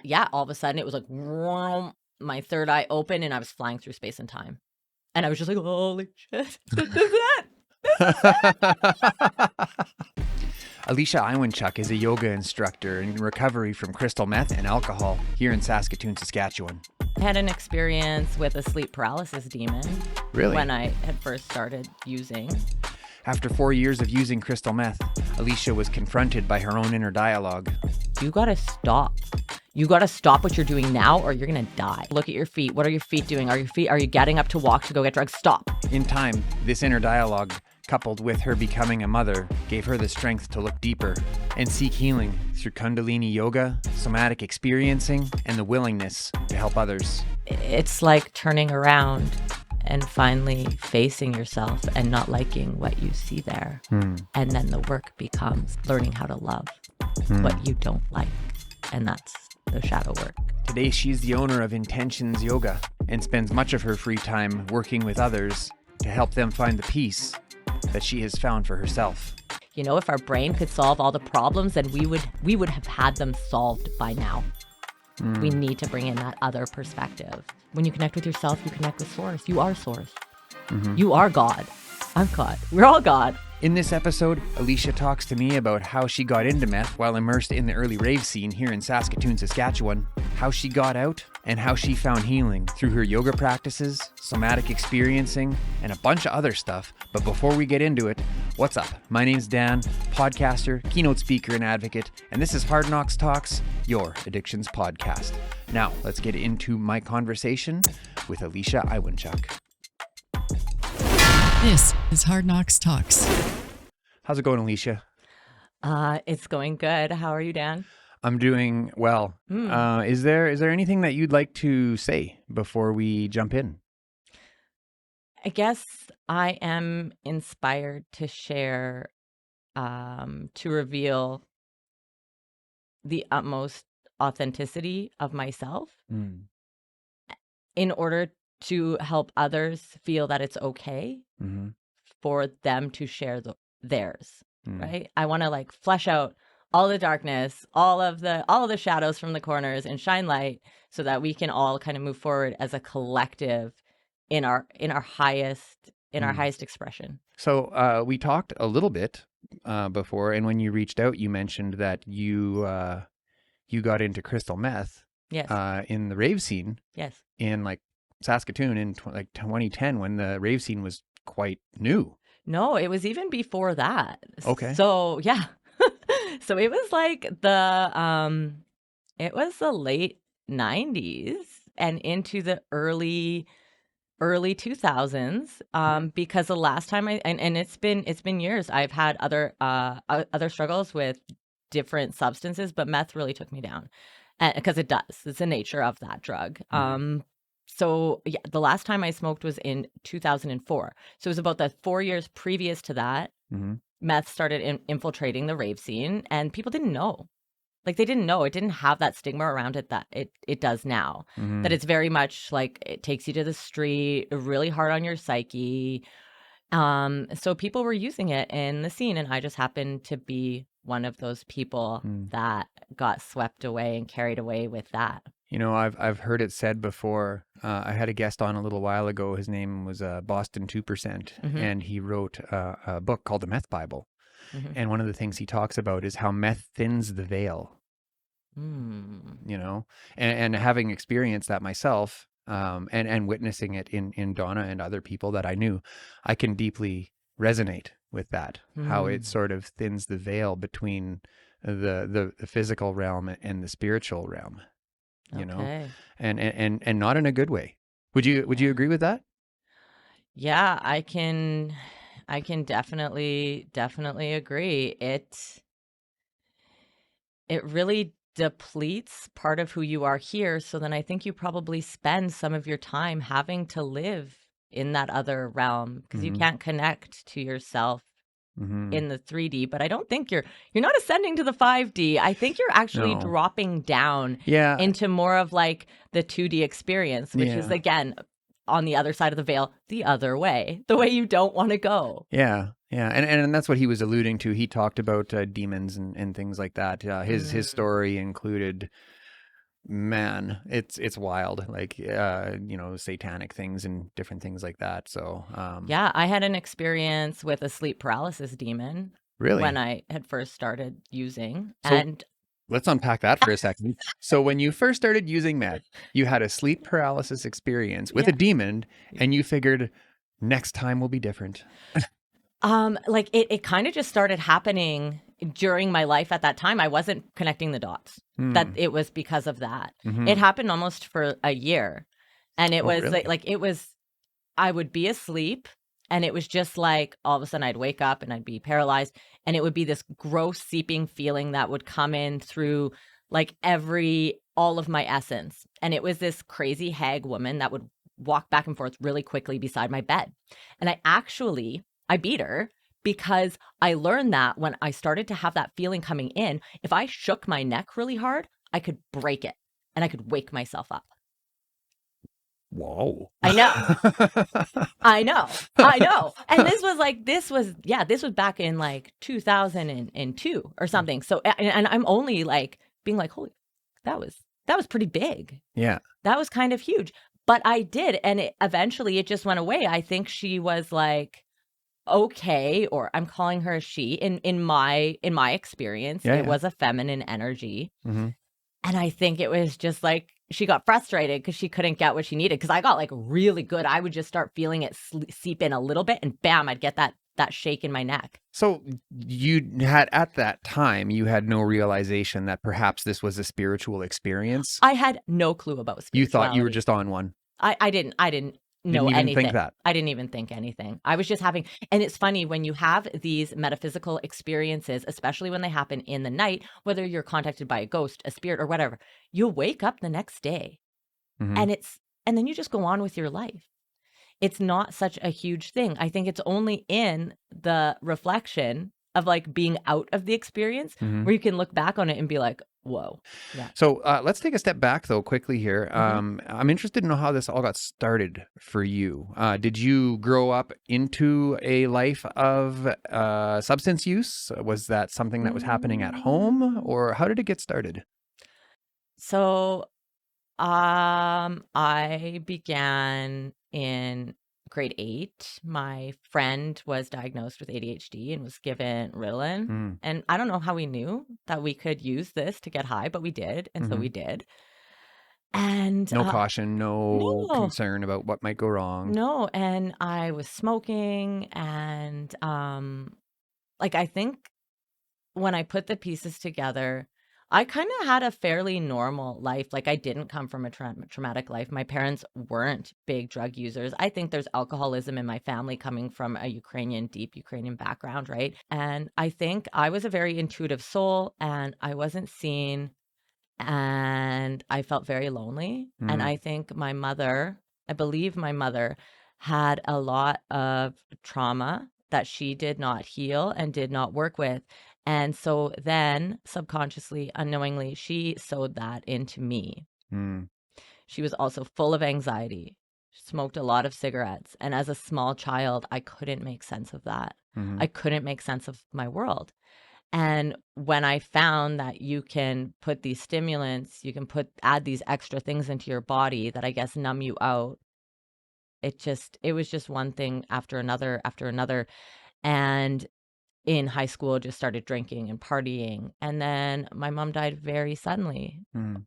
Yeah, all of a sudden it was like, vroom, my third eye opened and I was flying through space and time. And I was just like, holy shit, this is it. Alecia Iwanchuk is a yoga instructor in recovery from crystal meth and alcohol here in Saskatoon, Saskatchewan. I had an experience with a sleep paralysis demon. Really? When I had first started using. After 4 years of using crystal meth, Alicia was confronted by her own inner dialogue. You gotta stop. You gotta stop what you're doing now or you're gonna die. Look at your feet. What are your feet doing? Are you getting up to walk to go get drugs? Stop. In time, this inner dialogue, coupled with her becoming a mother, gave her the strength to look deeper and seek healing through Kundalini Yoga, Somatic Experiencing, and the willingness to help others. It's like turning around and finally facing yourself and not liking what you see there. And then the work becomes learning how to love what you don't like. And that's the shadow work. Today, she's the owner of Intentions Yoga and spends much of her free time working with others to help them find the peace that she has found for herself. You know, if our brain could solve all the problems, then we would have had them solved by now. We need to bring in that other perspective. When you connect with yourself, you connect with Source. You are Source. You are God. I'm God. We're all God. In this episode, Alicia talks to me about how she got into meth while immersed in the early rave scene here in Saskatoon, Saskatchewan, how she got out, and how she found healing through her yoga practices, somatic experiencing, and a bunch of other stuff. But before we get into it, what's up? My name's Dan, podcaster, keynote speaker, and advocate, and this is Hard Knocks Talks, your addictions podcast. Now, let's get into my conversation with Alecia Iwanchuk. This is Hard Knocks Talks. How's it going, Alicia? It's going good. How are you, Dan? I'm doing well. Is there anything that you'd like to say before we jump in? I guess I am inspired to share, to reveal the utmost authenticity of myself in order to help others feel that it's okay for them to share theirs, right? I want to like flesh out all the darkness, all of the shadows from the corners and shine light so that we can all kind of move forward as a collective in our highest expression. So we talked a little bit before, and when you reached out, you mentioned that you got into crystal meth in the rave scene in like Saskatoon in 2010 when the rave scene was quite new. No, it was even before that. Okay. So yeah. So it was like the late 90s and into the early 2000s because the last time and it's been years, I've had other struggles with different substances, but meth really took me down because it's the nature of that drug. So yeah, the last time I smoked was in 2004. So it was about the 4 years previous to that. Meth started infiltrating the rave scene, and people didn't know. Like they didn't know. It didn't have that stigma around it that it does now. That it's very much like it takes you to the street, really hard on your psyche. So people were using it in the scene, and I just happened to be one of those people that got swept away and carried away with that. You know, I've heard it said before. I had a guest on a little while ago. His name was Boston 2%, and he wrote a book called The Meth Bible. And one of the things he talks about is how meth thins the veil. You know, and having experienced that myself, and witnessing it in Donna and other people that I knew, I can deeply resonate with that. How it sort of thins the veil between the physical realm and the spiritual realm. You know, and not in a good way. Would you agree with that? Yeah, I can definitely agree. It really depletes part of who you are here. So then I think you probably spend some of your time having to live in that other realm because you can't connect to yourself in the 3D, but I don't think you're not ascending to the 5D. I think you're actually dropping down into more of like the 2D experience, which is again on the other side of the veil, the other way, the way you don't want to go. Yeah. And that's what he was alluding to. He talked about demons and things like that. His story included Man, it's wild, like, satanic things and different things like that. So, Yeah, I had an experience with a sleep paralysis demon really? when I had first started using. So And let's unpack that for a second. So when you first started using meth, you had a sleep paralysis experience with a yeah, demon, and you figured next time will be different. like it kind of just started happening during my life at that time. I wasn't connecting the dots that Hmm. it was because of that. Mm-hmm. It happened almost for a year. And it Oh, was really? like it was I would be asleep and it was just like all of a sudden I'd wake up and I'd be paralyzed and it would be this gross seeping feeling that would come in through like all of my essence. And it was this crazy hag woman that would walk back and forth really quickly beside my bed. And I beat her because I learned that when I started to have that feeling coming in, if I shook my neck really hard, I could break it and I could wake myself up. Whoa. I know. I know. I know. And this was back in like 2002 or something. So, and I'm only like being like, holy, that was pretty big. Yeah. That was kind of huge. But I did. And eventually it just went away. I think she was like, okay, or I'm calling her a she in my experience. Yeah. It was a feminine energy. Mm-hmm. And I think it was just like she got frustrated because she couldn't get what she needed. Because I got like really good. I would just start feeling it seep in a little bit, and bam, I'd get that shake in my neck. So you had, at that time, you had no realization that perhaps this was a spiritual experience. I had no clue about spirituality. You thought you were just on one. I didn't know Didn't even anything. think that. I didn't even think anything. I was just having, and it's funny when you have these metaphysical experiences, especially when they happen in the night, whether you're contacted by a ghost, a spirit, or whatever, you'll wake up the next day, Mm-hmm. and then you just go on with your life. It's not such a huge thing. I think it's only in the reflection of like being out of the experience Mm-hmm. where you can look back on it and be like, whoa. Yeah. So let's take a step back, though, quickly here. I'm interested to know how this all got started for you. Did you grow up into a life of substance use? Was that something that was happening at home, or how did it get started? So I began in grade 8. My friend was diagnosed with ADHD and was given Ritalin. And I don't know how we knew that we could use this to get high, but we did. And so we did. And No caution, no no. concern about what might go wrong. No. And I was smoking. And like, I think when I put the pieces together, I kind of had a fairly normal life. Like, I didn't come from a traumatic life. My parents weren't big drug users. I think there's alcoholism in my family coming from a deep Ukrainian background, right? And I think I was a very intuitive soul and I wasn't seen and I felt very lonely. And I think I believe my mother had a lot of trauma that she did not heal and did not work with. And so then subconsciously, unknowingly, she sewed that into me. She was also full of anxiety, smoked a lot of cigarettes. And as a small child, I couldn't make sense of that. I couldn't make sense of my world. And when I found that you can put these stimulants, you can add these extra things into your body that I guess numb you out, it was just one thing after another after another. And in high school, just started drinking and partying. And then my mom died very suddenly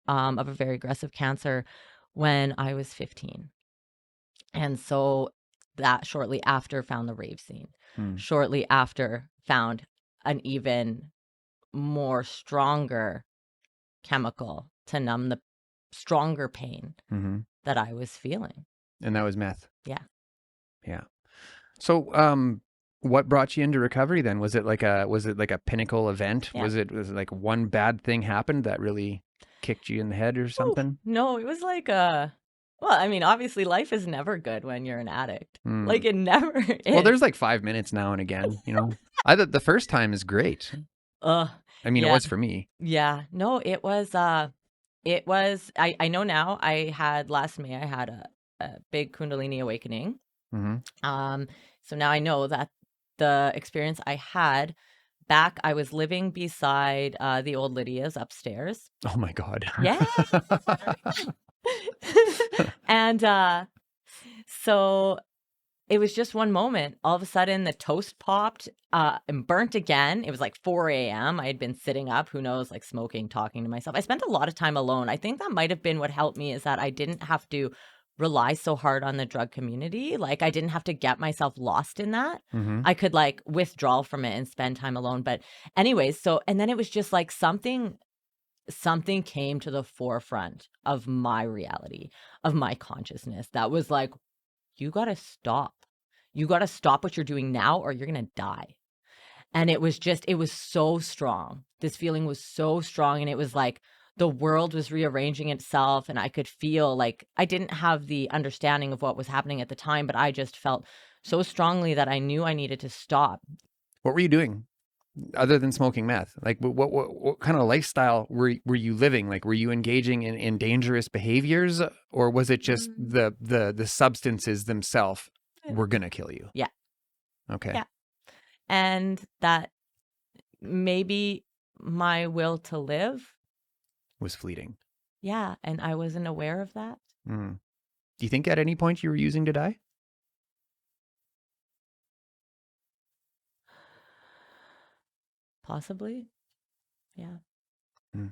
of a very aggressive cancer when I was 15. And so that shortly after found the rave scene. Shortly after found an even more stronger chemical to numb the stronger pain that I was feeling. And that was meth. Yeah. Yeah. So, what brought you into recovery then? Was it like a pinnacle event? Yeah. Was it like one bad thing happened that really kicked you in the head or something? No, it was like well, I mean, obviously life is never good when you're an addict. Like it never is. Well, there's like 5 minutes now and again, I thought the first time is great. I mean, yeah. It was for me. Yeah. No, it was I know now last May I had a big Kundalini awakening. So now I know that the experience I had back, I was living beside the old Lydia's upstairs. Oh my God. Yeah. And so it was just one moment. All of a sudden, the toast popped and burnt again. It was like 4 a.m. I had been sitting up, who knows, like smoking, talking to myself. I spent a lot of time alone. I think that might have been what helped me, is that I didn't have to rely so hard on the drug community. Like, I didn't have to get myself lost in that. I could like withdraw from it and spend time alone. But anyways, and then it was just like something came to the forefront of my reality, of my consciousness, that was like, you got to stop. You got to stop what you're doing now, or you're going to die. And it was so strong. This feeling was so strong. And it was like the world was rearranging itself. And I could feel like, I didn't have the understanding of what was happening at the time, but I just felt so strongly that I knew I needed to stop. What were you doing other than smoking meth? Like, what kind of lifestyle were you living? Like, were you engaging in dangerous behaviors, or was it just the substances themselves were gonna kill you? Yeah. Okay. Yeah. And that maybe my will to live Was fleeting. Yeah. And I wasn't aware of that. Do you think at any point you were using to die? Possibly. Yeah. Mm.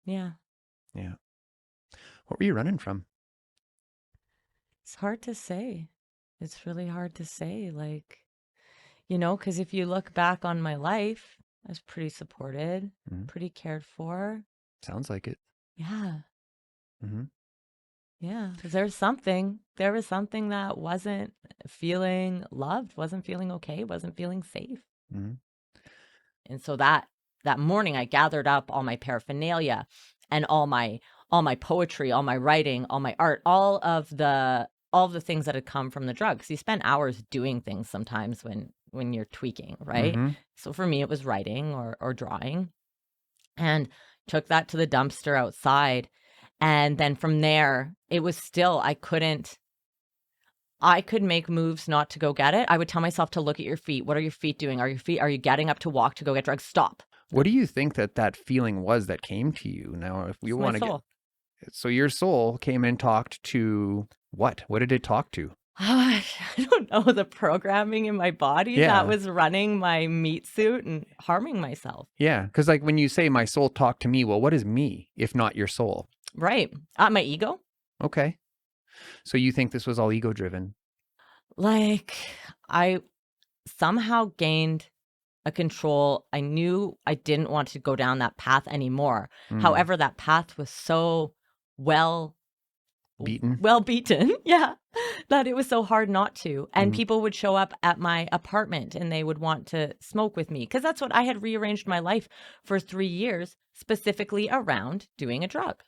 Yeah. Yeah. What were you running from? It's hard to say. It's really hard to say. Like, you know, because if you look back on my life, I was pretty supported, pretty cared for. Sounds like it. Yeah. Mm-hmm. Yeah. Because there was something that wasn't feeling loved, wasn't feeling okay, wasn't feeling safe. Mm-hmm. And so that morning, I gathered up all my paraphernalia and all my poetry, all my writing, all my art, all of the things that had come from the drugs. You spend hours doing things sometimes when you're tweaking, right? Mm-hmm. So for me, it was writing or drawing, and took that to the dumpster outside. And then from there, it was still, I could make moves not to go get it. I would tell myself to look at your feet. What are your feet doing? Are you getting up to walk to go get drugs? Stop. What do you think that feeling was that came to you? Now, if we want to get, so your soul came and talked to what? What did it talk to? I don't know, the programming in my body that was running my meat suit and harming myself. Yeah, because like when you say my soul talked to me, well, what is me if not your soul? Right. My ego. Okay. So you think this was all ego driven? Like, I somehow gained a control. I knew I didn't want to go down that path anymore. However, that path was so well beaten, yeah, that it was so hard not to. And people would show up at my apartment and they would want to smoke with me, because that's what I had rearranged my life for 3 years, specifically around doing a drug.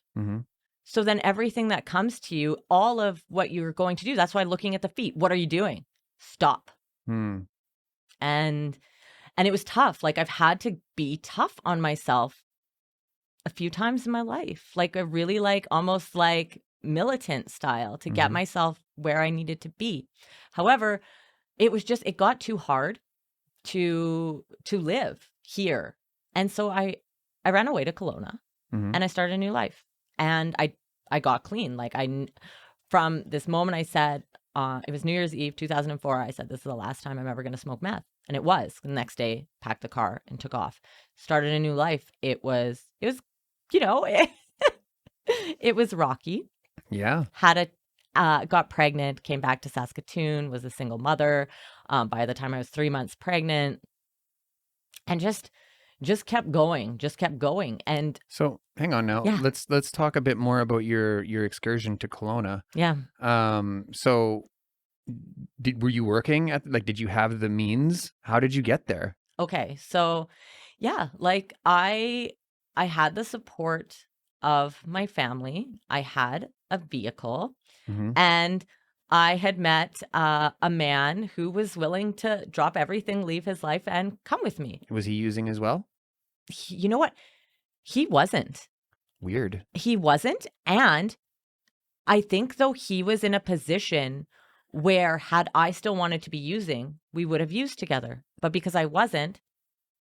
So then everything that comes to you, all of what you're going to do, that's why looking at the feet, what are you doing? Stop. And it was tough. Like, I've had to be tough on myself a few times in my life, like a really like almost like militant style to get myself where I needed to be. However, it got too hard to live here. And so I ran away to Kelowna and I started a new life, and I got clean. Like, from this moment I said, it was New Year's Eve, 2004. I said, this is the last time I'm ever going to smoke meth. And it was. The next day, packed the car and took off. Started a new life. It was, you know, it was rocky. Yeah. Got pregnant, came back to Saskatoon, was a single mother by the time I was 3 months pregnant, and just kept going. And so hang on now. Yeah. Let's talk a bit more about your excursion to Kelowna. Yeah. So were you working did you have the means? How did you get there? Okay. So yeah, like I had the support of my family. I had a vehicle, and I had met a man who was willing to drop everything, leave his life, and come with me. Was he using as well? You know what? He wasn't. Weird. He wasn't. And I think, though, he was in a position where had I still wanted to be using, we would have used together. But because I wasn't,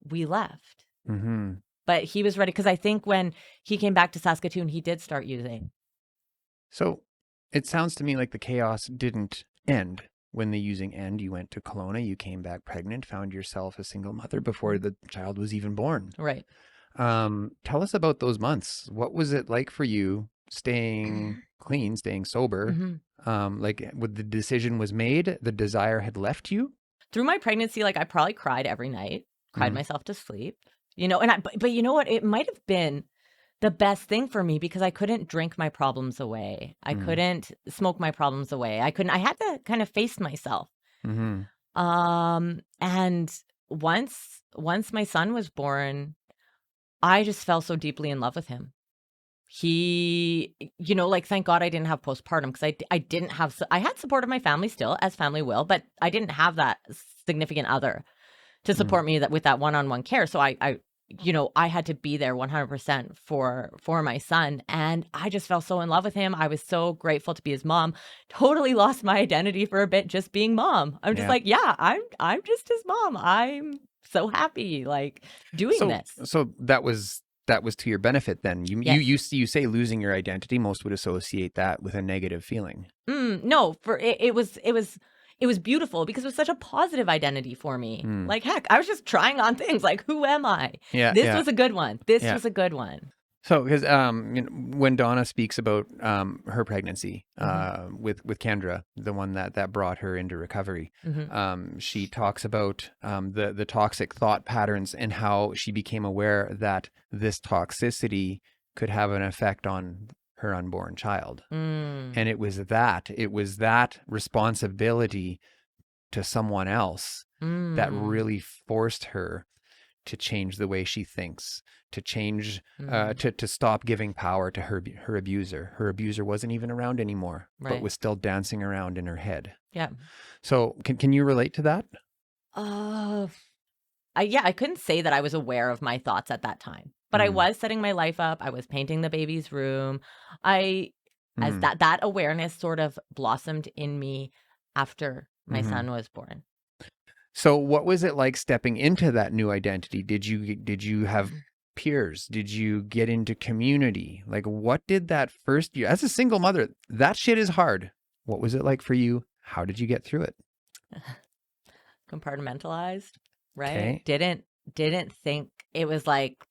we left. Mm-hmm. But he was ready, because I think when he came back to Saskatoon, he did start using. So it sounds to me like the chaos didn't end. When the using ended, you went to Kelowna, you came back pregnant, found yourself a single mother before the child was even born. Right. Tell us about those months. What was it like for you staying clean, staying sober? Like when the decision was made, the desire had left you? Through my pregnancy, like I probably cried every night, cried myself to sleep, you know, and but you know what? It might have been the best thing for me because I couldn't drink my problems away. I couldn't smoke my problems away. I had to kind of face myself. And once my son was born, I just fell so deeply in love with him. He, you know, like, thank God I didn't have postpartum, because I didn't have, I had support of my family still, as family will, but I didn't have that significant other to support me with that one-on-one care. So I you know, I had to be there 100% for my son, and I just fell so in love with him. I was so grateful to be his mom. Totally lost my identity for a bit, just being mom. I'm just like, yeah, I'm just his mom. I'm so happy, like, doing this. So that was to your benefit then. You say losing your identity, most would associate that with a negative feeling. No, for it was beautiful because it was such a positive identity for me. Like, heck, I was just trying on things like, who am I? This was a good one. This was a good one. So, because you know, when Donna speaks about her pregnancy with Kendra, the one that brought her into recovery, she talks about the toxic thought patterns and how she became aware that this toxicity could have an effect on her unborn child. And it was that responsibility to someone else that really forced her to change the way she thinks, to change, to stop giving power to her abuser. Her abuser wasn't even around anymore, but was still dancing around in her head. Yeah. So can you relate to that? I couldn't say that I was aware of my thoughts at that time, but I was setting my life up. I was painting the baby's room. As that awareness sort of blossomed in me after my son was born. So what was it like stepping into that new identity? Did you have peers? Did you get into community? Like, what did that first year, as a single mother, that shit is hard. What was it like for you? How did you get through it? Compartmentalized, right? Okay. Didn't think, it was like,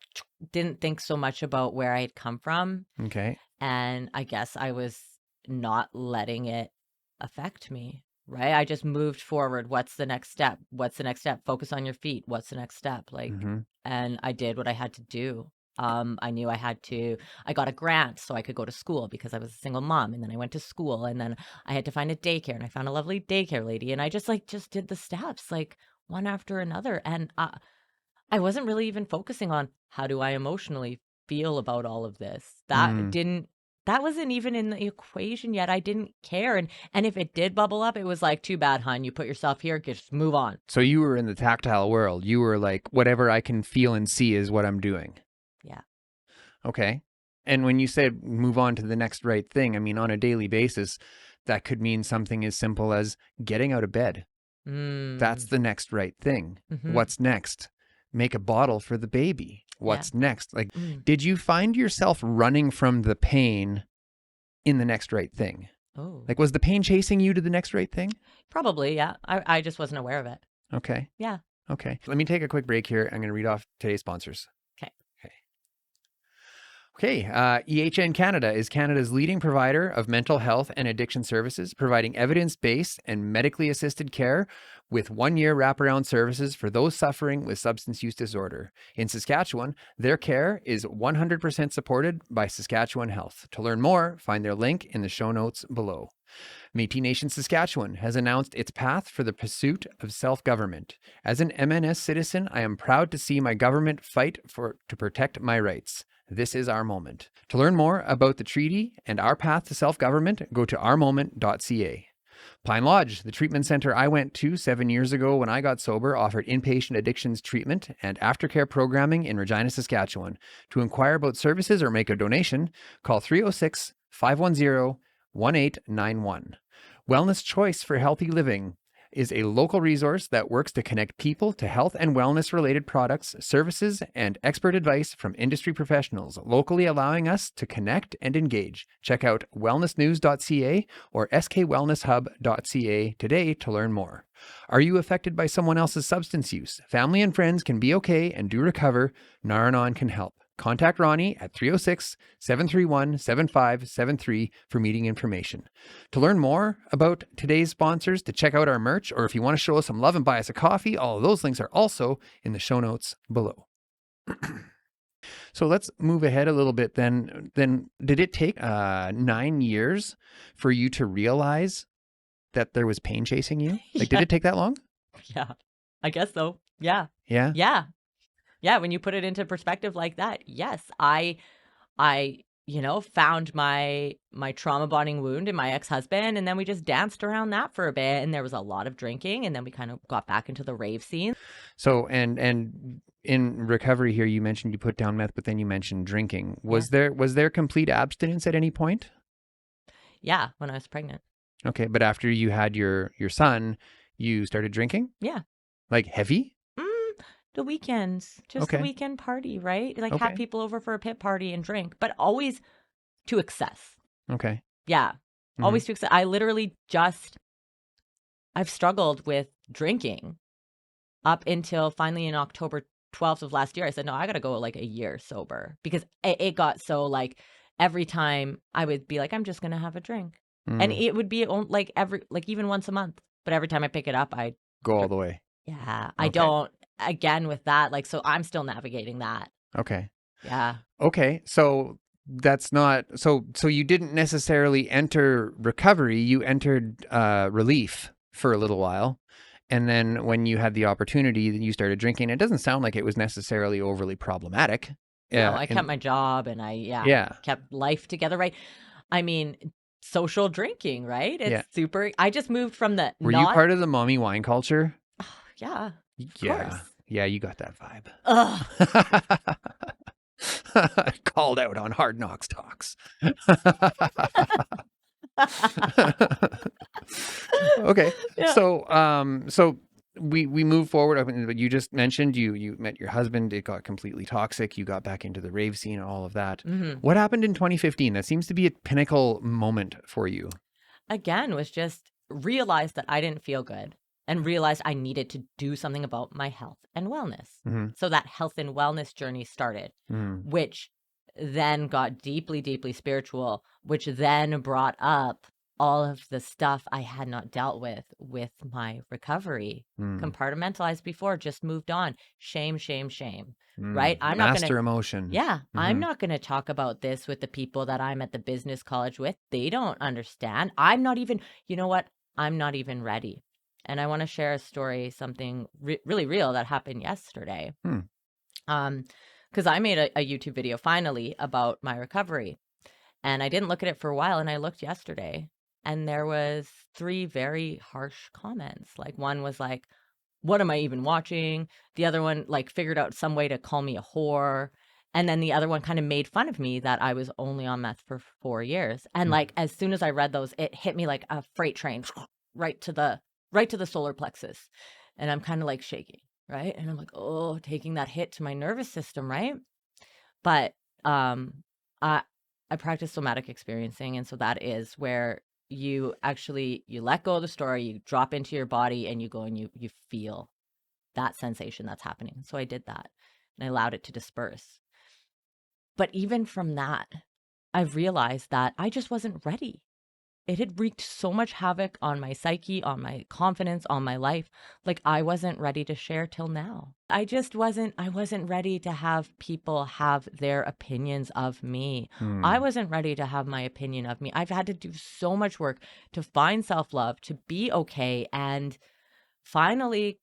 didn't think so much about where I'd come from. Okay. And I guess I was not letting it affect me. Right. I just moved forward. What's the next step? What's the next step? Focus on your feet. What's the next step? Like, and I did what I had to do. I knew I got a grant so I could go to school because I was a single mom. And then I went to school, and then I had to find a daycare, and I found a lovely daycare lady. And I just did the steps, like, one after another. And I wasn't really even focusing on how do I emotionally feel about all of this. That wasn't even in the equation yet. I didn't care. And if it did bubble up, it was like, too bad, hon. You put yourself here, just move on. So you were in the tactile world. You were like, whatever I can feel and see is what I'm doing. Yeah. Okay. And when you said move on to the next right thing, I mean, on a daily basis, that could mean something as simple as getting out of bed. That's the next right thing. What's next? Make a bottle for the baby. What's next? Like, did you find yourself running from the pain in the next right thing? Oh. Like, was the pain chasing you to the next right thing? Probably, yeah. I just wasn't aware of it. Okay. Yeah. Okay. Let me take a quick break here. I'm going to read off today's sponsors. Okay, EHN Canada is Canada's leading provider of mental health and addiction services, providing evidence-based and medically assisted care with 1-year wraparound services for those suffering with substance use disorder. In Saskatchewan, their care is 100% supported by Saskatchewan Health. To learn more, find their link in the show notes below. Métis Nation Saskatchewan has announced its path for the pursuit of self-government. As an MNS citizen, I am proud to see my government fight to protect my rights. This is our moment. To learn more about the treaty and our path to self-government, go to ourmoment.ca. Pine Lodge, the treatment center I went to 7 years ago when I got sober, offered inpatient addictions treatment and aftercare programming in Regina, Saskatchewan. To inquire about services or make a donation, call 306-510-1891. Wellness Choice for Healthy Living is a local resource that works to connect people to health and wellness related products, services, and expert advice from industry professionals, locally allowing us to connect and engage. Check out wellnessnews.ca or skwellnesshub.ca today to learn more. Are you affected by someone else's substance use? Family and friends can be okay and do recover. Nar-Anon can help. Contact Ronnie at 306-731-7573 for meeting information. To learn more about today's sponsors, to check out our merch, or if you want to show us some love and buy us a coffee, all of those links are also in the show notes below. So let's move ahead a little bit then. Then did it take 9 years for you to realize that there was pain chasing you? Like, did it take that long? Yeah, I guess so. Yeah. Yeah. Yeah. Yeah. When you put it into perspective like that, yes, I found my trauma bonding wound in my ex-husband, and then we just danced around that for a bit, and there was a lot of drinking, and then we kind of got back into the rave scene. So, and in recovery here, you mentioned you put down meth, but then you mentioned drinking. Was there complete abstinence at any point? Yeah, when I was pregnant. Okay, but after you had your son, you started drinking? Yeah. Like heavy? The weekends, just Okay. the weekend party, right? Like Okay. have people over for a pit party and drink, but always to excess. Okay. Yeah, always to excess. I literally I've struggled with drinking up until finally in October 12th of last year. I said, no, I got to go like a year sober because it got so like every time I would be like, I'm just going to have a drink. And it would be like even once a month. But every time I pick it up, I go all the way. Yeah, I don't. Again, with that, like, so I'm still navigating that. Okay. Yeah. Okay. So that's not, so you didn't necessarily enter recovery. You entered relief for a little while. And then when you had the opportunity, you started drinking. It doesn't sound like it was necessarily overly problematic. No, I kept my job and I kept life together, right? I mean, social drinking, right? It's super. I just moved from the. Were you part of the mommy wine culture? Yeah. Of course. Yeah, you got that vibe. Ugh. Called out on Hard Knocks Talks. Okay. Yeah. So we move forward. You just mentioned you met your husband. It got completely toxic. You got back into the rave scene, all of that. What happened in 2015? That seems to be a pinnacle moment for you. Again, was just realized that I didn't feel good and realized I needed to do something about my health and wellness. So that health and wellness journey started, which then got deeply, deeply spiritual, which then brought up all of the stuff I had not dealt with my recovery. Compartmentalized before, just moved on. Shame, shame, shame. Right? I'm not Master emotion. Yeah. I'm not going to talk about this with the people that I'm at the business college with. They don't understand. I'm not even, you know what? I'm not even ready. And I want to share a story, something really real that happened yesterday. Because I made a YouTube video finally about my recovery. And I didn't look at it for a while. And I looked yesterday. And there was 3 very harsh comments. Like one was like, what am I even watching? The other one like figured out some way to call me a whore. And then the other one kind of made fun of me that I was only on meth for 4 years. And like as soon as I read those, it hit me like a freight train right to the solar plexus. And I'm kind of like shaking, right? And I'm like, oh, taking that hit to my nervous system, right? But I practice somatic experiencing. And so that is where you let go of the story, you drop into your body and you go and you feel that sensation that's happening. So I did that and I allowed it to disperse. But even from that, I've realized that I just wasn't ready. It had wreaked so much havoc on my psyche, on my confidence, on my life. Like I wasn't ready to share till now. I wasn't ready to have people have their opinions of me. I wasn't ready to have my opinion of me. I've had to do so much work to find self-love, to be okay, and finally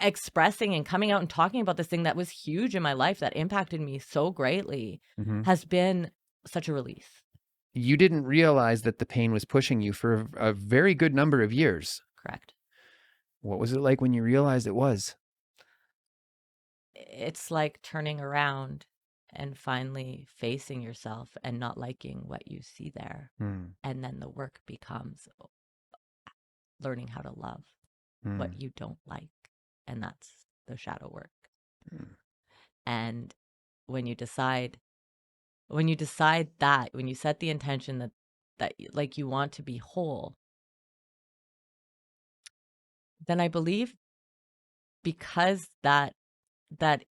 expressing and coming out and talking about this thing that was huge in my life that impacted me so greatly has been such a release. You didn't realize that the pain was pushing you for a very good number of years. Correct. What was it like when you realized it was? It's like turning around and finally facing yourself and not liking what you see there. And then the work becomes, learning how to love what you don't like. And that's the shadow work. And when you decide that, when you set the intention that like you want to be whole, then I believe because that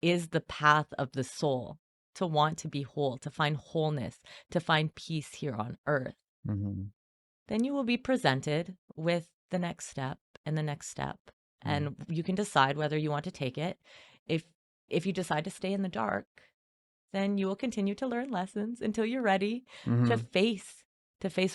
is the path of the soul, to want to be whole, to find wholeness, to find peace here on earth, then you will be presented with the next step and the next step. And you can decide whether you want to take it. If you decide to stay in the dark, then you will continue to learn lessons until you're ready to face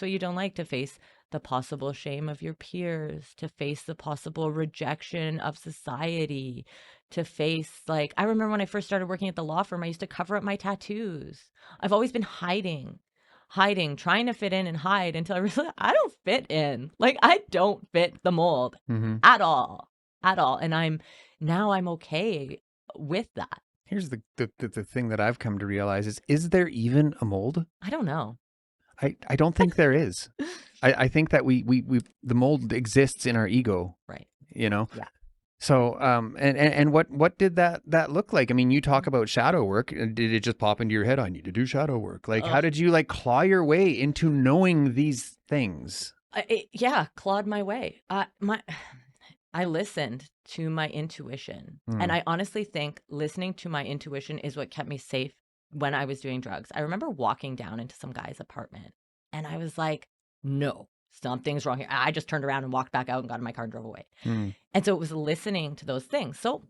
what you don't like, to face the possible shame of your peers, to face the possible rejection of society, to face, like, I remember when I first started working at the law firm, I used to cover up my tattoos. I've always been hiding, trying to fit in and hide until I realized I don't fit in. Like, I don't fit the mold at all. And I'm okay with that. Here's the thing that I've come to realize is there even a mold? I don't know. I don't think there is. I think that we the mold exists in our ego. Right. You know? Yeah. So, and what did that look like? I mean, you talk about shadow work. Did it just pop into your head? I need to do shadow work. Like, how did you like claw your way into knowing these things? Clawed my way. I listened to my intuition. And I honestly think listening to my intuition is what kept me safe when I was doing drugs. I remember walking down into some guy's apartment and I was like, no, something's wrong here. I just turned around and walked back out and got in my car and drove away. And so it was listening to those things. So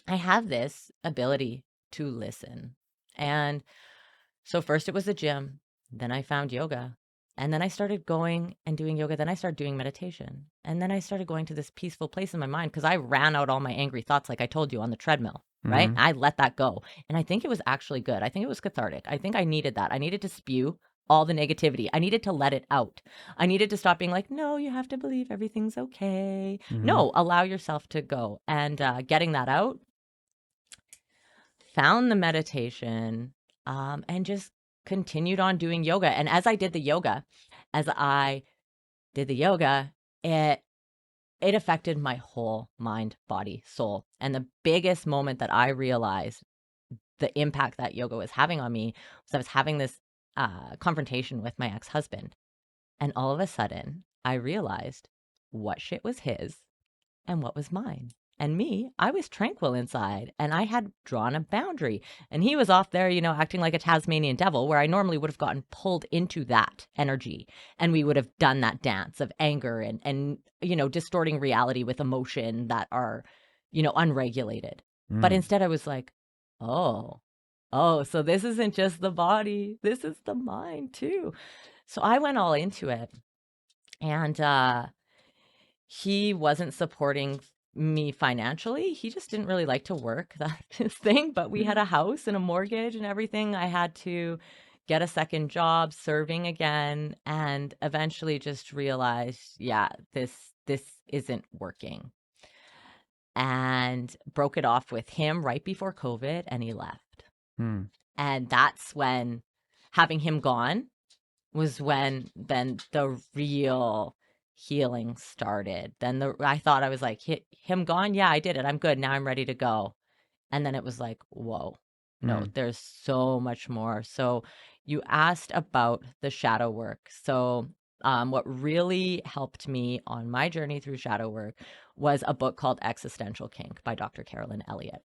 I have this ability to listen. And so first it was the gym. Then I found yoga. And then I started going and doing yoga. Then I started doing meditation. And then I started going to this peaceful place in my mind because I ran out all my angry thoughts, like I told you, on the treadmill, right? I let that go. And I think it was actually good. I think it was cathartic. I think I needed that. I needed to spew all the negativity. I needed to let it out. I needed to stop being like, no, you have to believe everything's okay. No, allow yourself to go. And getting that out, found the meditation, and just continued on doing yoga. And as I did the yoga, it affected my whole mind, body, soul. And the biggest moment that I realized the impact that yoga was having on me was I was having this confrontation with my ex-husband. And all of a sudden, I realized what shit was his and what was mine. And me, I was tranquil inside and I had drawn a boundary. And he was off there, acting like a Tasmanian devil, where I normally would have gotten pulled into that energy. And we would have done that dance of anger and distorting reality with emotion that are, unregulated. But instead I was like, oh, so this isn't just the body. This is the mind too. So I went all into it. And he wasn't supporting me financially. He just didn't really like to work. That's his thing. But we had a house and a mortgage and everything. I had to get a second job, serving again, and eventually just realized, this isn't working. And broke it off with him right before COVID, and he left. And that's when, having him gone was when then the real healing started. Then I thought, I was like, him gone? Yeah, I did it. I'm good. Now I'm ready to go. And then it was like, whoa, no, there's so much more. So you asked about the shadow work. So what really helped me on my journey through shadow work was a book called Existential Kink by Dr. Carolyn Elliott.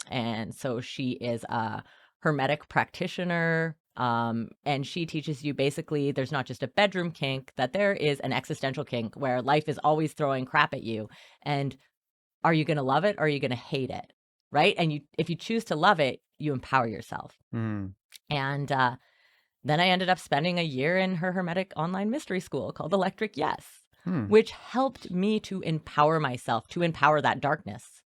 And so she is a Hermetic practitioner. And she teaches you basically there's not just a bedroom kink, that there is an existential kink where life is always throwing crap at you. And are you going to love it or are you going to hate it? Right. And if you choose to love it, you empower yourself. And then I ended up spending a year in her Hermetic online mystery school called Electric Yes, which helped me to empower myself, to empower that darkness.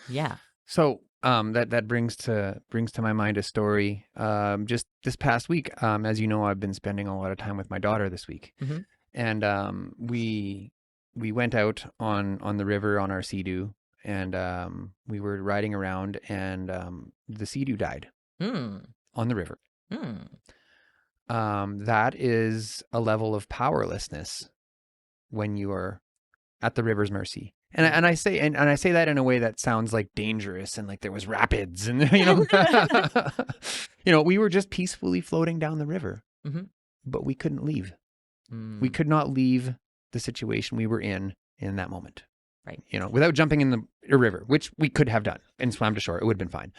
Yeah. So that brings to my mind a story. Just this past week, as you know, I've been spending a lot of time with my daughter this week, and we went out on the river on our Sea-Doo, and we were riding around, and the Sea-Doo died on the river. That is a level of powerlessness when you are at the river's mercy. And I say that in a way that sounds like dangerous and like there was rapids and we were just peacefully floating down the river, but we couldn't leave. We could not leave the situation we were in that moment. Right. Without jumping in the river, which we could have done and swam to shore. It would have been fine.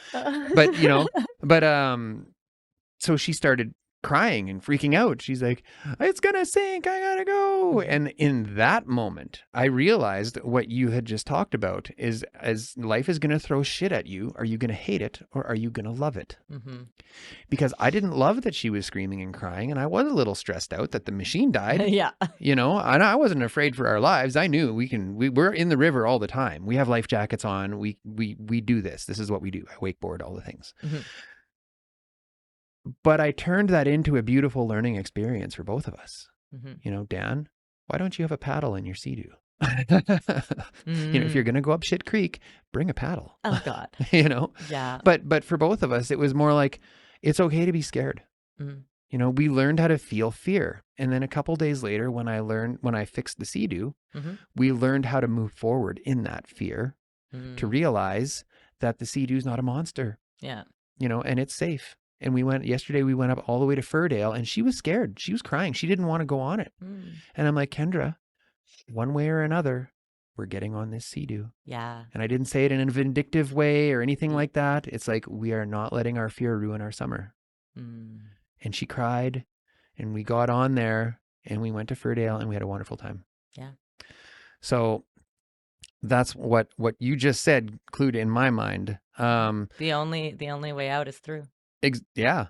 So she started crying and freaking out. She's like, it's going to sink. I got to go. And in that moment, I realized what you had just talked about is, as life is going to throw shit at you, are you going to hate it or are you going to love it? Because I didn't love that she was screaming and crying. And I was a little stressed out that the machine died. Yeah. And I wasn't afraid for our lives. I knew we're in the river all the time. We have life jackets on. We do this. This is what we do. I wakeboard, all the things. But I turned that into a beautiful learning experience for both of us. Dan, why don't you have a paddle in your Sea-Doo? If you're going to go up shit creek, bring a paddle. Oh God. Yeah. But for both of us, it was more like, it's okay to be scared. We learned how to feel fear. And then a couple days later, when I fixed the Sea-Doo, we learned how to move forward in that fear to realize that the Sea-Doo is not a monster. Yeah. And it's safe. And yesterday we went up all the way to Firdale and she was scared. She was crying. She didn't want to go on it. And I'm like, Kendra, one way or another, we're getting on this Sea-Doo. Yeah. And I didn't say it in a vindictive way or anything like that. It's like, we are not letting our fear ruin our summer. And she cried and we got on there and we went to Firdale and we had a wonderful time. Yeah. So that's what you just said clued in my mind. The only way out is through. Yeah.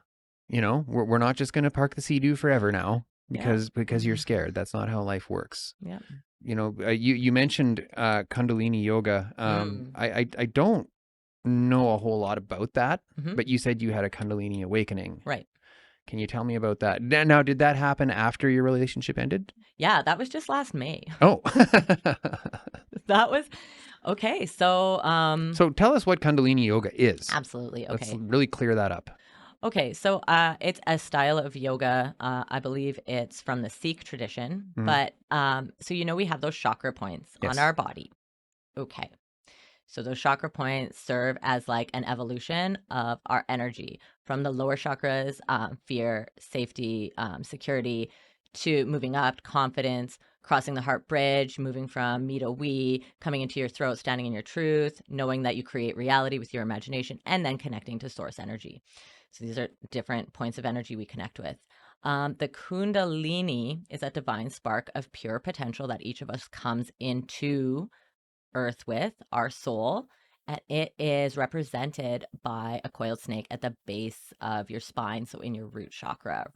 We're not just going to park the Sea-Doo forever now because you're scared. That's not how life works. Yeah. You mentioned Kundalini Yoga. I don't know a whole lot about that, but you said you had a Kundalini awakening. Right. Can you tell me about that? Now, did that happen after your relationship ended? Yeah, that was just last May. Oh. That was okay. So tell us what Kundalini Yoga is. Absolutely. Okay. Let's really clear that up. Okay, so it's a style of yoga. I believe it's from the Sikh tradition. But so we have those chakra points on our body. Okay. So those chakra points serve as like an evolution of our energy from the lower chakras, fear, safety, security, to moving up, confidence, crossing the heart bridge, moving from me to we, coming into your throat, standing in your truth, knowing that you create reality with your imagination, and then connecting to source energy. So these are different points of energy we connect with. The Kundalini is a divine spark of pure potential that each of us comes into Earth with, our soul, and it is represented by a coiled snake at the base of your spine, so in your root chakra,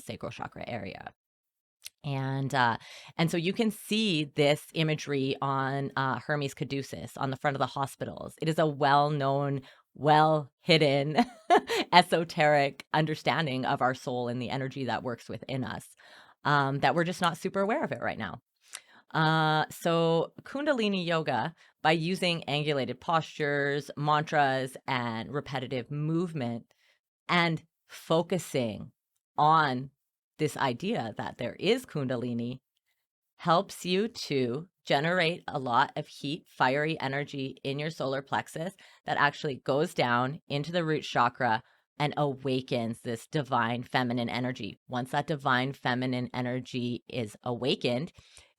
sacral chakra area. And so you can see this imagery on Hermes Caduceus on the front of the hospitals. It is a well-known, well-hidden, esoteric understanding of our soul and the energy that works within us, that we're just not super aware of it right now. So Kundalini Yoga, by using angulated postures, mantras, and repetitive movement, and focusing on this idea that there is Kundalini, helps you to generate a lot of heat, fiery energy in your solar plexus that actually goes down into the root chakra and awakens this divine feminine energy. Once that divine feminine energy is awakened,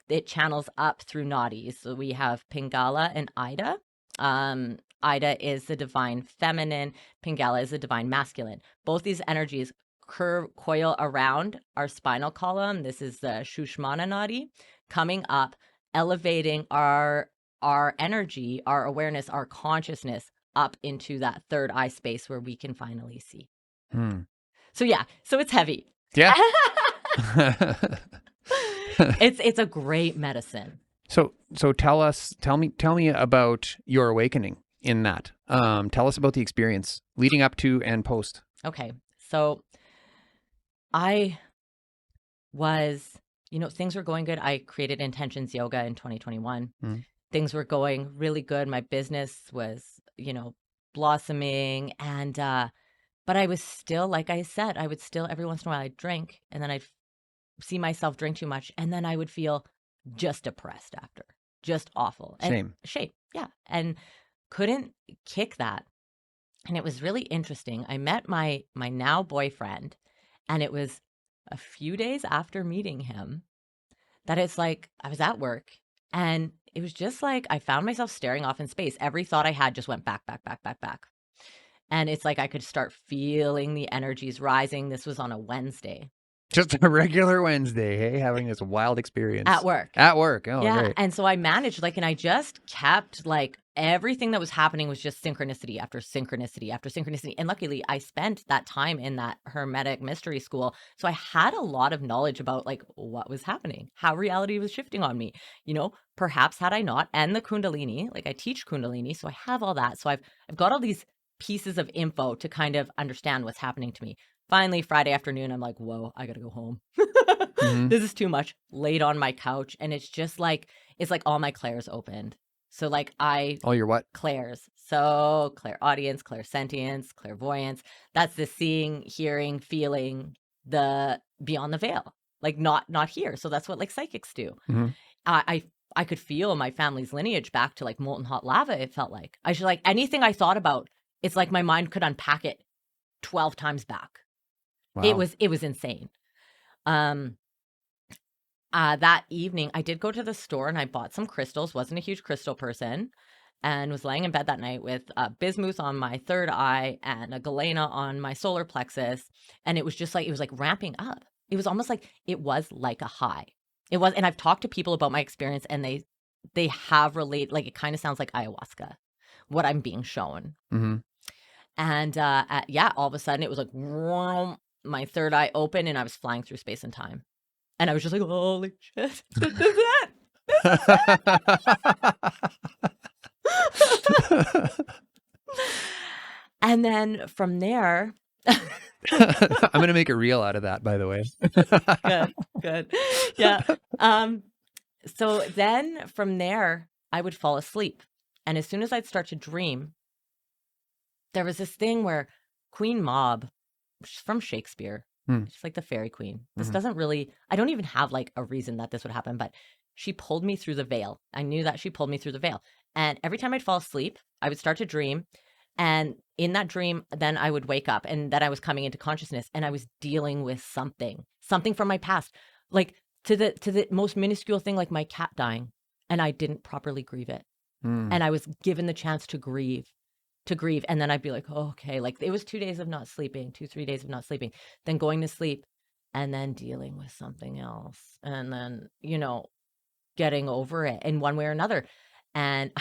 it channels up through nadis. So we have Pingala and Ida. Ida is the divine feminine. Pingala is the divine masculine. Both these energies coil around our spinal column. This is the Shushmana nadi, coming up, elevating our energy, our awareness, our consciousness up into that third eye space where we can finally see. So it's heavy. Yeah. It's a great medicine. So tell me about your awakening in that. Tell us about the experience leading up to and post. Okay. So I was, things were going good. I created Intentions Yoga in 2021. Things were going really good. My business was, blossoming. And, but I was still, like I said, every once in a while I'd drink and then I'd see myself drink too much. And then I would feel just depressed after, just awful. And shame. Yeah. And couldn't kick that. And it was really interesting. I met my now boyfriend, and it was a few days after meeting him that it's like I was at work, and it was just like I found myself staring off in space. Every thought I had just went back, back, back, back, back. And it's like I could start feeling the energies rising. This was on a Wednesday. Just a regular Wednesday, hey, having this wild experience. At work. At work. Oh, yeah. Great. And so I managed, and I just kept, everything that was happening was just synchronicity after synchronicity after synchronicity. And luckily, I spent that time in that Hermetic mystery school. So I had a lot of knowledge about, what was happening, how reality was shifting on me. Perhaps had I not, and the Kundalini, I teach Kundalini. So I have all that. So I've got all these pieces of info to kind of understand what's happening to me. Finally, Friday afternoon, I'm like, whoa, I got to go home. This is too much. Laid on my couch. And it's just it's like all my clairs opened. So all your what? Clairs. So clairaudience, clairsentience, clairvoyance. That's the seeing, hearing, feeling, the beyond the veil. Not here. So that's what psychics do. I could feel my family's lineage back to molten hot lava. It felt like I should anything I thought about. It's like my mind could unpack it 12 times back. Wow. It was insane. That evening I did go to the store and I bought some crystals. Wasn't a huge crystal person, and was laying in bed that night with bismuth on my third eye and a galena on my solar plexus. And it was just it was ramping up. It was almost it was like a high. It was, and I've talked to people about my experience, and they have related, it kind of sounds like ayahuasca, what I'm being shown. And all of a sudden it was vroom, my third eye open, and I was flying through space and time. And I was just like, holy shit, this is it. And then from there... I'm going to make a reel out of that, by the way. Good. Yeah. So then from there, I would fall asleep. And as soon as I'd start to dream, there was this thing where Queen Mab, which is from Shakespeare, she's like the fairy queen. This doesn't really, I don't even have a reason that this would happen, but she pulled me through the veil. I knew that she pulled me through the veil. And every time I'd fall asleep, I would start to dream. And in that dream, then I would wake up, and then I was coming into consciousness, and I was dealing with something from my past, to the most minuscule thing, like my cat dying, and I didn't properly grieve it. And I was given the chance to grieve. And then I'd be like, oh, okay, it was 2 days of not sleeping, 3 days of not sleeping, then going to sleep, and then dealing with something else. And then, getting over it in one way or another. And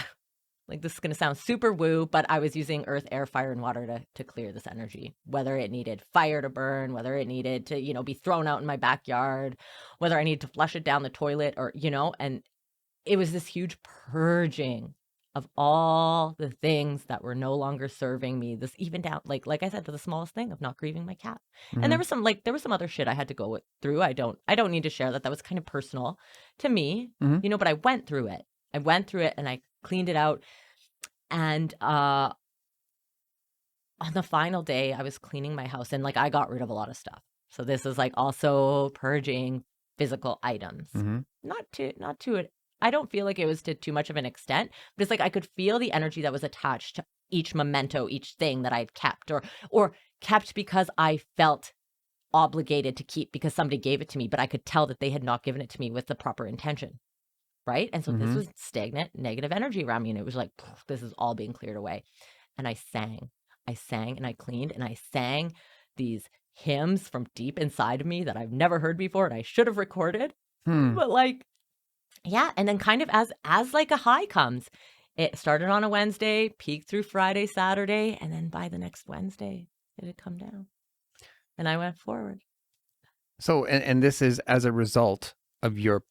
this is going to sound super woo, but I was using earth, air, fire, and water to clear this energy, whether it needed fire to burn, whether it needed to, be thrown out in my backyard, whether I needed to flush it down the toilet, or, and it was this huge purging of all the things that were no longer serving me. This even down, like I said, to the smallest thing of not grieving my cat. And there was some other shit I had to go through. I don't need to share that. That was kind of personal to me, but I went through it. And I cleaned it out. And on the final day, I was cleaning my house, and I got rid of a lot of stuff. So this is also purging physical items. Not to it. I don't feel like it was to too much of an extent, but it's I could feel the energy that was attached to each memento, each thing that I'd kept or kept because I felt obligated to keep because somebody gave it to me, but I could tell that they had not given it to me with the proper intention. Right. And so this was stagnant, negative energy around me. And it was this is all being cleared away. And I sang and I cleaned and I sang these hymns from deep inside of me that I've never heard before. And I should have recorded. But yeah. And then kind of as a high comes, it started on a Wednesday, peaked through Friday, Saturday. And then by the next Wednesday, it had come down. And I went forward. So, and this is as a result of your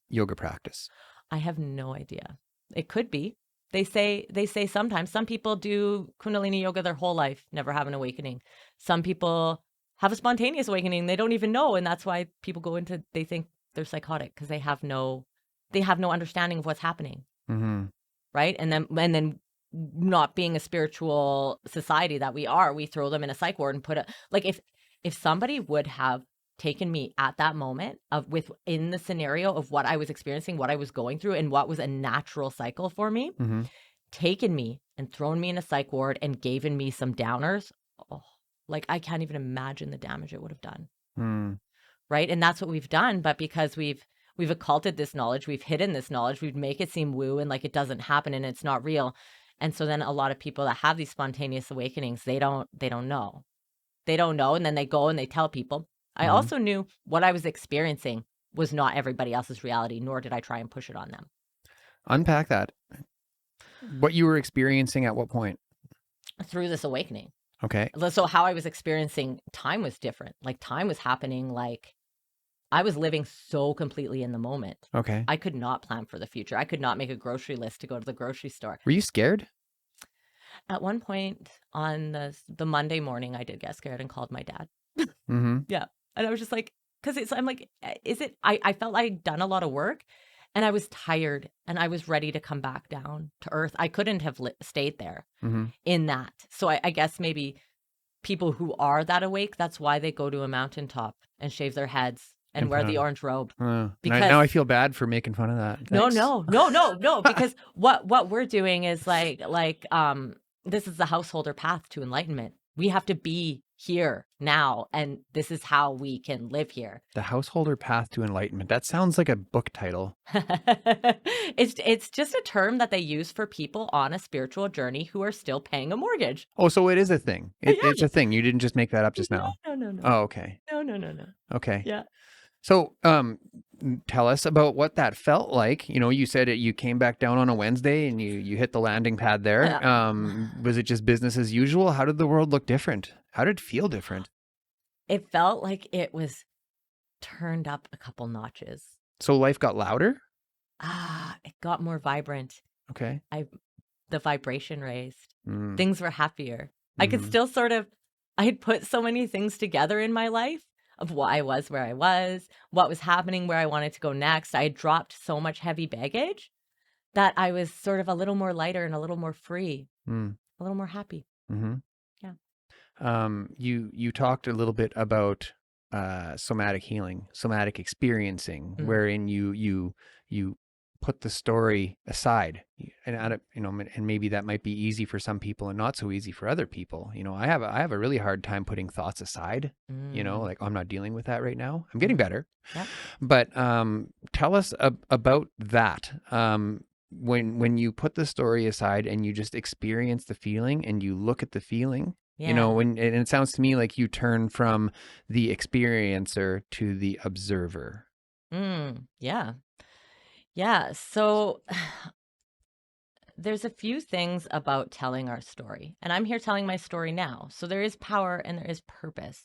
yoga practice? I have no idea. It could be. They say sometimes some people do Kundalini yoga their whole life, never have an awakening. Some people have a spontaneous awakening. They don't even know. And that's why people go into, they think they're psychotic because they have no understanding of what's happening. Right. And then not being a spiritual society that we are, we throw them in a psych ward and put if somebody would have taken me at that moment within the scenario of what I was experiencing, what I was going through, and what was a natural cycle for me, taken me and thrown me in a psych ward and given me some downers. Oh, like I can't even imagine the damage it would have done. Right. And that's what we've done. But because we've occulted this knowledge, we've hidden this knowledge, we'd make it seem woo and like it doesn't happen and it's not real. And so then a lot of people that have these spontaneous awakenings, they don't know. They don't know. And then they go and they tell people. I also knew what I was experiencing was not everybody else's reality, nor did I try and push it on them. Unpack that. What you were experiencing at what point? Through this awakening. Okay. So how I was experiencing time was different. Like time was happening like I was living so completely in the moment. Okay. I could not plan for the future. I could not make a grocery list to go to the grocery store. Were you scared? At one point on the Monday morning, I did get scared and called my dad. Yeah. And I was just like, I'm like, is it, I felt I'd done a lot of work and I was tired and I was ready to come back down to earth. I couldn't have stayed there in that. So I guess maybe people who are that awake, that's why they go to a mountaintop and shave their heads and wear the orange robe. Because now I feel bad for making fun of that. Thanks. No. Because what we're doing is like this is the householder path to enlightenment. We have to be here now, and this is how we can live here. The householder path to enlightenment. That sounds like a book title. It's just a term that they use for people on a spiritual journey who are still paying a mortgage. Oh, so it is a thing. It's a thing. You didn't just make that up just now. No. Oh, okay. No. Okay. Yeah. So, tell us about what that felt like. You know, you said you came back down on a Wednesday and you hit the landing pad there. Yeah. Was it just business as usual? How did the world look different? How did it feel different? It felt like it was turned up a couple notches. So life got louder? It got more vibrant. Okay. The vibration raised. Things were happier. I could still I had put so many things together in my life of why I was where I was, what was happening, where I wanted to go next. I had dropped so much heavy baggage that I was sort of a little more lighter and a little more free, a little more happy. Yeah. You talked a little bit about somatic healing, somatic experiencing, wherein you put the story aside, and and maybe that might be easy for some people and not so easy for other people. You know, I have a really hard time putting thoughts aside. You know, like I'm not dealing with that right now. I'm getting better. Yeah. But tell us about that. When you put the story aside and you just experience the feeling and you look at the feeling. Yeah. You know, and it sounds to me like you turn from the experiencer to the observer. Yeah. Yeah. So there's a few things about telling our story, and I'm here telling my story now. So there is power and there is purpose.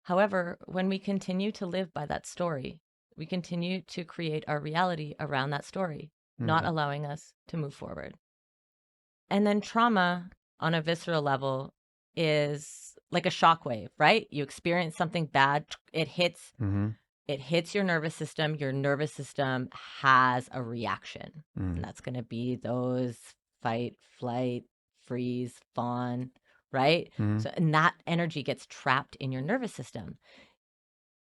However, when we continue to live by that story, we continue to create our reality around that story, not allowing us to move forward. And then trauma on a visceral level is like a shockwave, right? You experience something bad, it hits your nervous system. Your nervous system has a reaction. And that's going to be those fight, flight, freeze, fawn, right? So, and that energy gets trapped in your nervous system.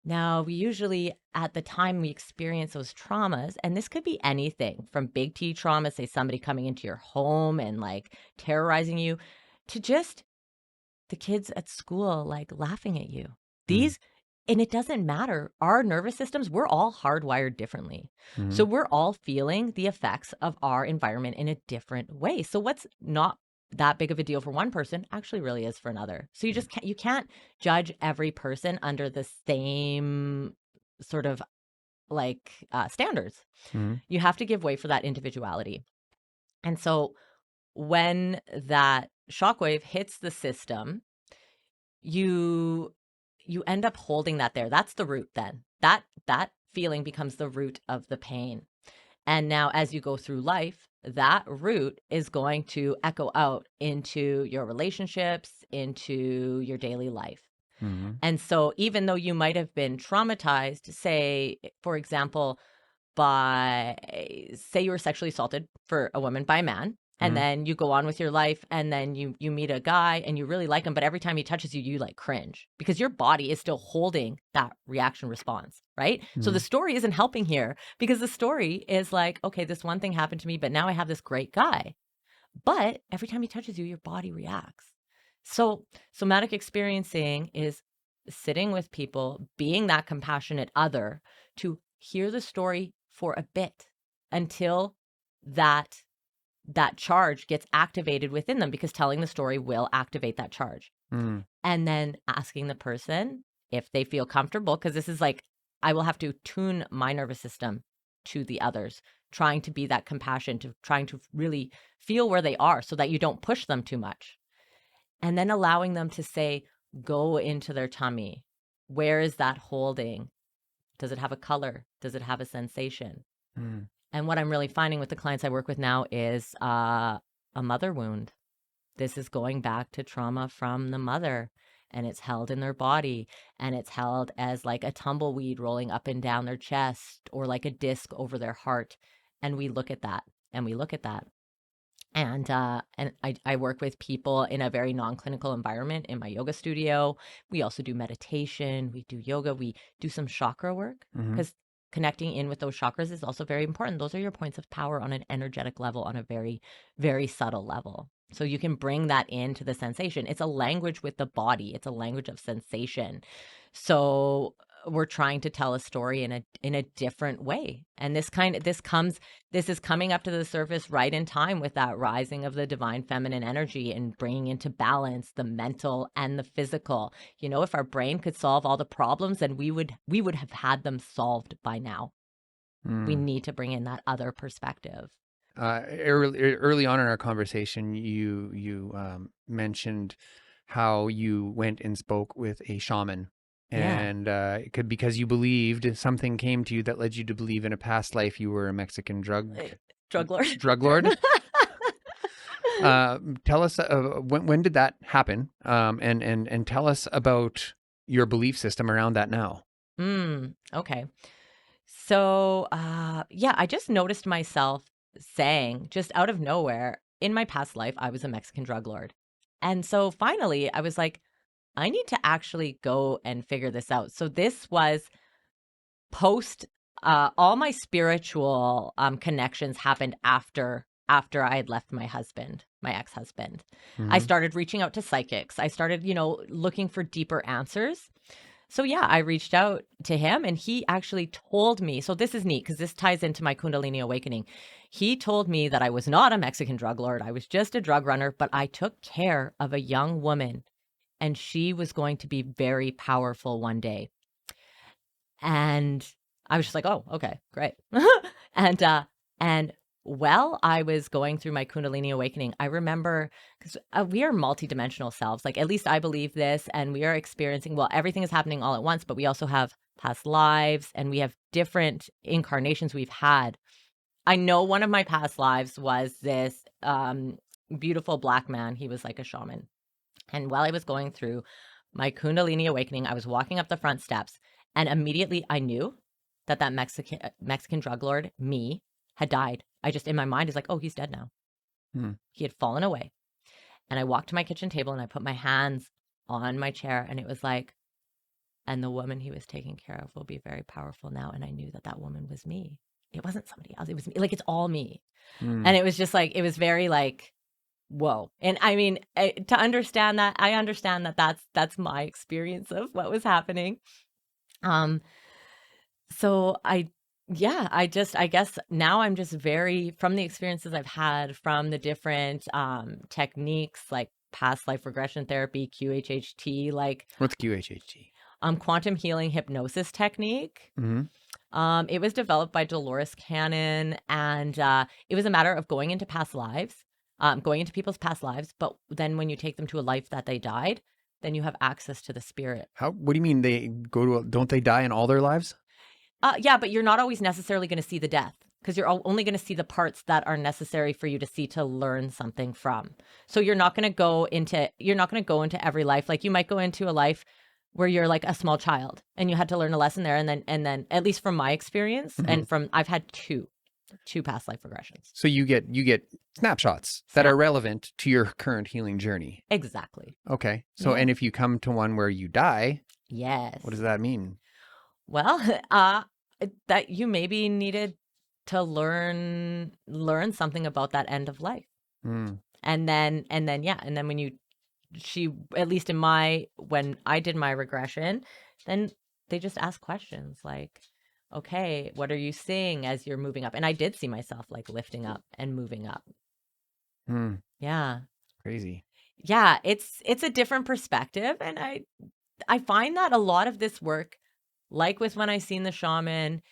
Now, we usually, at the time we experience those traumas, and this could be anything from big T trauma, say somebody coming into your home and like terrorizing you, to just the kids at school like laughing at you. And it doesn't matter. Our nervous systems, we're all hardwired differently. So we're all feeling the effects of our environment in a different way. So what's not that big of a deal for one person actually really is for another. So you can't judge every person under the same sort of like standards. You have to give way for that individuality. And so when that shockwave hits the system, you end up holding that there. That's the root then. That feeling becomes the root of the pain. And now as you go through life, that root is going to echo out into your relationships, into your daily life. And so even though you might have been traumatized, say, for example, say you were sexually assaulted for a woman by a man, And then you go on with your life, and then you meet a guy and you really like him, but every time he touches you, you like cringe because your body is still holding that reaction response, right? So the story isn't helping here because the story is like, okay, this one thing happened to me, but now I have this great guy. But every time he touches you, your body reacts. So somatic experiencing is sitting with people, being that compassionate other to hear the story for a bit until that charge gets activated within them, because telling the story will activate that charge. And then asking the person if they feel comfortable, because this is like, I will have to tune my nervous system to the others, trying to be that compassion, to trying to really feel where they are so that you don't push them too much. And then allowing them to say, go into their tummy. Where is that holding? Does it have a color? Does it have a sensation? And what I'm really finding with the clients I work with now is a mother wound. This is going back to trauma from the mother, and it's held in their body, and it's held as like a tumbleweed rolling up and down their chest, or like a disc over their heart. And we look at that, and we look at that. And I work with people in a very non-clinical environment in my yoga studio. We also do meditation. We do yoga. We do some chakra work, because connecting in with those chakras is also very important. Those are your points of power on an energetic level, on a very, very subtle level. So you can bring that into the sensation. It's a language with the body. It's a language of sensation. So we're trying to tell a story in a different way. And this is coming up to the surface right in time with that rising of the divine feminine energy and bringing into balance the mental and the physical. You know, if our brain could solve all the problems, then we would have had them solved by now. We need to bring in that other perspective. Early on in our conversation, you mentioned how you went and spoke with a shaman. And because you believed something came to you that led you to believe in a past life you were a Mexican drug lord. Tell us when did that happen, and tell us about your belief system around that now. Okay. So I just noticed myself saying, just out of nowhere, in my past life, I was a Mexican drug lord. And so finally, I was like, I need to actually go and figure this out. So this was post, all my spiritual connections happened after I had left my husband, my ex-husband. I started reaching out to psychics. I started, looking for deeper answers. So I reached out to him, and he actually told me, so this is neat because this ties into my Kundalini awakening. He told me that I was not a Mexican drug lord. I was just a drug runner, but I took care of a young woman, and she was going to be very powerful one day. And I was just like, oh, okay, great. And while I was going through my Kundalini awakening, I remember, because we are multidimensional selves, like at least I believe this, and we are experiencing, well, everything is happening all at once, but we also have past lives, and we have different incarnations we've had. I know one of my past lives was this beautiful Black man. He was like a shaman. And while I was going through my Kundalini awakening, I was walking up the front steps, and immediately I knew that Mexican drug lord, me, had died. I just, in my mind, is like, oh, he's dead now. He had fallen away. And I walked to my kitchen table, and I put my hands on my chair, and it was like, and the woman he was taking care of will be very powerful now. And I knew that woman was me. It wasn't somebody else. It was me. Like, it's all me. And it was just like, it was very like, whoa. And I mean, to understand that, I understand that that's my experience of what was happening. So I guess now I'm just very, from the experiences I've had, from the different techniques like past life regression therapy, QHHT, like what's QHHT? Quantum healing hypnosis technique. It was developed by Dolores Cannon, and it was a matter of going into past lives. Going into people's past lives, but then when you take them to a life that they died, then you have access to the spirit. What do you mean they go to? Don't they die in all their lives? Yeah, but you're not always necessarily going to see the death, because you're only going to see the parts that are necessary for you to see, to learn something from. So you're not going to go into every life. Like, you might go into a life where you're like a small child and you had to learn a lesson there, and then at least from my experience, and I've had two. 2 past life regressions. So you get snapshots that are relevant to your current healing journey. Exactly. Okay. So, and if you come to one where you die, yes. What does that mean? Well, that you maybe needed to learn something about that end of life. Mm. And then when at least when I did my regression, then they just ask questions like, okay, what are you seeing as you're moving up? And I did see myself like lifting up and moving up. Mm. Yeah. Crazy. Yeah. It's a different perspective. And I find that a lot of this work, like with when I seen the shaman,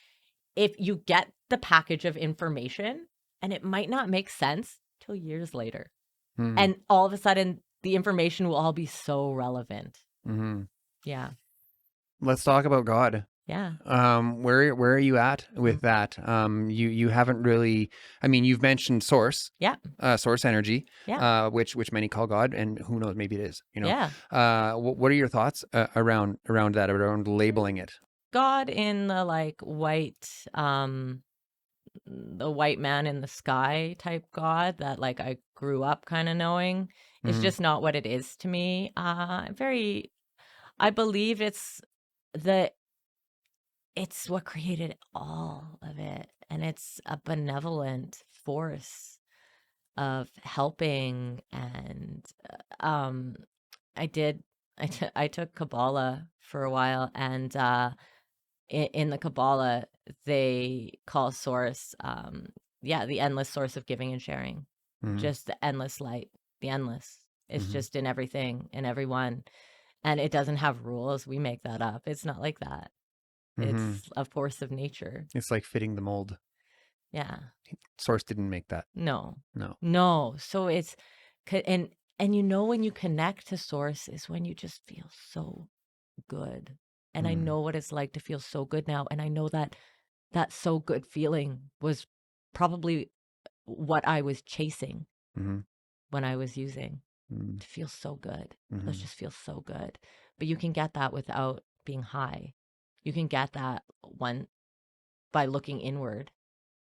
if you get the package of information and it might not make sense till years later. Mm. And all of a sudden the information will all be so relevant. Mm-hmm. Yeah. Let's talk about God. Yeah. Where are you at with that? You haven't really, I mean, you've mentioned source. Yeah. Source energy. Yeah. Which many call God, and who knows, maybe it is, you know. Yeah. What are your thoughts around that, around labeling it? God in the like white the white man in the sky type God that like I grew up kind of knowing is just not what it is to me. I believe it's what created all of it, and it's a benevolent force of helping. And I took Kabbalah for a while, and in the Kabbalah they call source the endless source of giving and sharing. Just the endless light, the endless. It's just in everything and everyone, and it doesn't have rules. We make that up. It's not like that. It's a force of nature. It's like fitting the mold. Yeah. Source didn't make that. No. No. So it's, and when you connect to source is when you just feel so good. And I know what it's like to feel so good now. And I know that so good feeling was probably what I was chasing when I was using to feel so good. Let's just feel so good. But you can get that without being high. You can get that one by looking inward,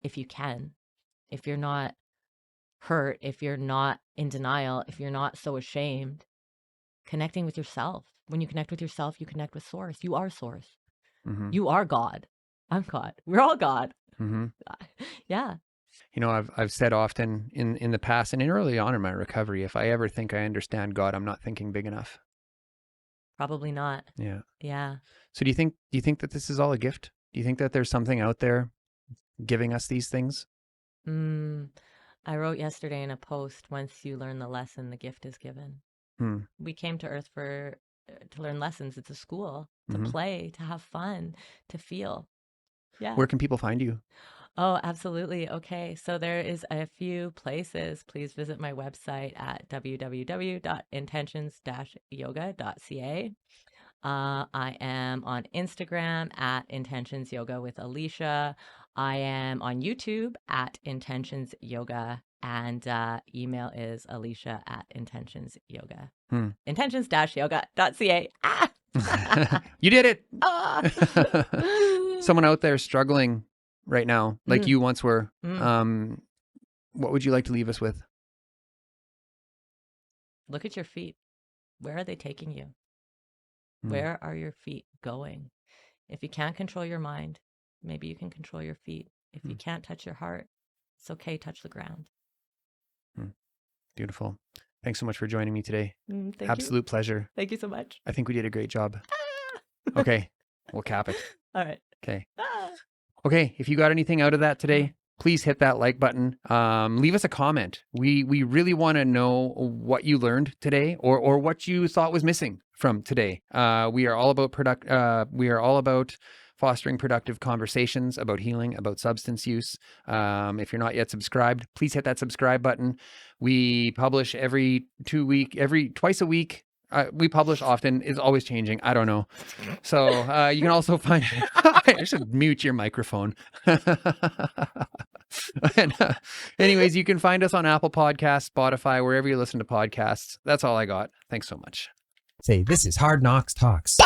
if you can. If you're not hurt, if you're not in denial, if you're not so ashamed, connecting with yourself. When you connect with yourself, you connect with source. You are source. You are God. I'm God. We're all God. Yeah. You know, I've said often in the past and early on in my recovery, if I ever think I understand God, I'm not thinking big enough. Probably not. Yeah. Yeah. So do you think that this is all a gift? Do you think that there's something out there giving us these things? I wrote yesterday in a post, once you learn the lesson, the gift is given. We came to Earth to learn lessons. It's a school, to play, to have fun, to feel. Yeah. Where can people find you? Oh, absolutely. Okay. So there is a few places. Please visit my website at www.intentions-yoga.ca. I am on Instagram at Intentions Yoga with Alicia. I am on YouTube at Intentions Yoga, and email is Alicia at Intentions Yoga. Intentions-yoga.ca. Ah! You did it. Someone out there struggling right now, like you once were. What would you like to leave us with? Look at your feet. Where are they taking you? Where are your feet going? If you can't control your mind, maybe you can control your feet. If you can't touch your heart, it's okay. Touch the ground. Beautiful. Thanks so much for joining me today. Absolute pleasure. Thank you so much. I think we did a great job. Okay. We'll cap it. All right. Okay. Okay. If you got anything out of that today, please hit that like button. Leave us a comment. We really want to know what you learned today, or what you thought was missing from today. We are all about fostering productive conversations about healing, about substance use. If you're not yet subscribed, please hit that subscribe button. We publish twice a week. We publish often. It's always changing. I don't know. So you can also find, I should mute your microphone. And, anyways, you can find us on Apple Podcasts, Spotify, wherever you listen to podcasts. That's all I got. Thanks so much. Say, this is Hard Knocks Talks.